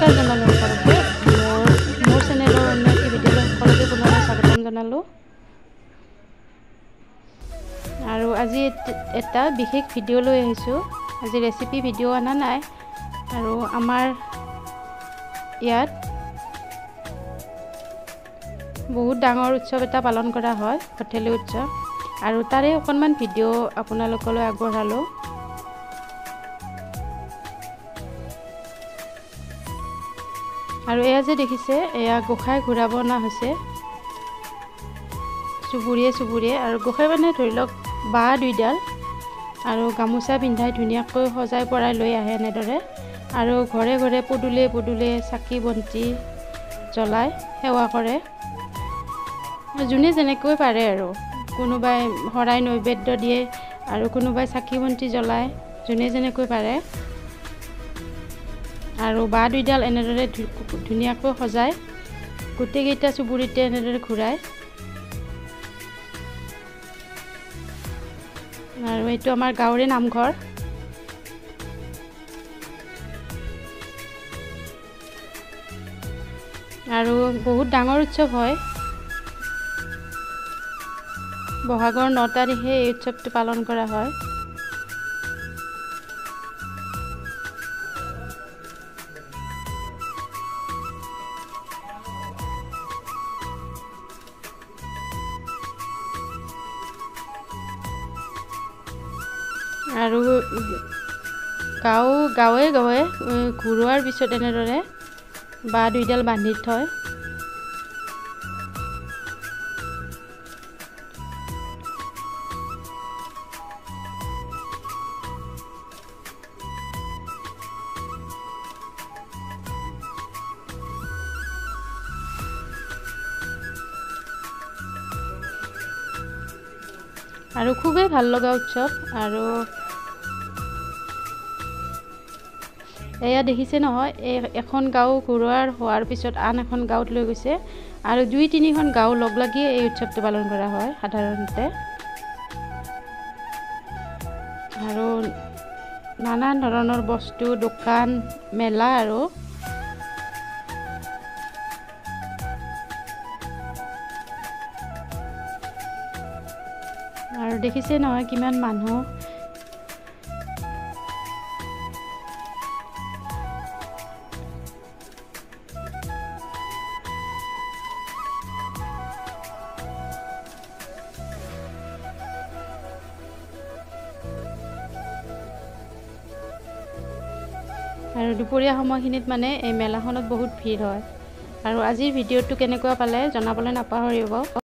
নমস্কাৰ জনালোঁ সকলোকে মোৰ চেনেলৰ অন্য এটি ভিডিঅ'লৈ সকলোকে পুনৰাই স্বাগতম জনালোঁ। আৰু আজি এটা বিশেষ ভিডিঅ' লৈ আহিছোঁ। আজি ৰেচিপি ভিডিঅ' অনা নাই। আৰু আমাৰ ইয়াত বহুত ডাঙৰ উৎসৱ এটা পালন কৰা হয়, ভঠেলি উৎসৱ, আৰু তাৰে অকণমান ভিডিঅ' আপোনালোকলৈ আগবঢ়ালোঁ। আৰু এয়া যে দেখিছে, এয়া গোঁসাই ঘূৰাব অনা হৈছে চুবুৰীয়ে আৰু গোঁসাই মানে ধৰি লওক বাঁহ দুইডাল আৰু গামোচা পিন্ধাই ধুনীয়াকৈ সজাই পৰাই লৈ আহে এনেদৰে। আৰু ঘৰে ঘৰে পদূলিয়ে চাকি বন্তি জ্বলাই সেৱা কৰে, যোনে যেনেকৈ পাৰে। আৰু কোনোবাই শৰাই নৈবেদ্য দিয়ে আৰু কোনোবাই চাকি বন্তি জ্বলায়, যোনে যেনেকৈ পাৰে। আৰু বাঁহ দুইডাল এনেদৰে ধুনীয়াকৈ সজাই গোটেইকেইটা চুবুৰীতে এনেদৰে ঘূৰাই। আৰু এইটো আমাৰ গাঁৱৰে নামঘৰ। আৰু বহুত ডাঙৰ উৎসৱ হয়। বহাগৰ 9 তাৰিখে এই উৎসৱটো পালন কৰা হয়। আৰু গাঁৱে ঘূৰোৱাৰ পিছত এনেদৰে বাঁহ দুইডাল বান্ধি থয়। আৰু খুবেই ভাল লগা উৎসৱ। আৰু এয়া দেখিছে নহয়, এখন গাঁও ঘূৰোৱাৰ হোৱাৰ পিছত আন এখন গাঁৱত লৈ গৈছে, আৰু 2-3খন গাঁও লগ লাগিয়ে এই উৎসৱটো পালন কৰা হয় সাধাৰণতে। আৰু নানান ধৰণৰ বস্তু, দোকান, মেলা আৰু দেখিছে নহয় কিমান মানুহ। আৰু দুপৰীয়া সময়খিনিত মানে এই মেলাখনত বহুত ভিৰ হয়। আৰু আজিৰ ভিডিঅ'টো কেনেকুৱা পালে জনাবলৈ নাপাহৰিব।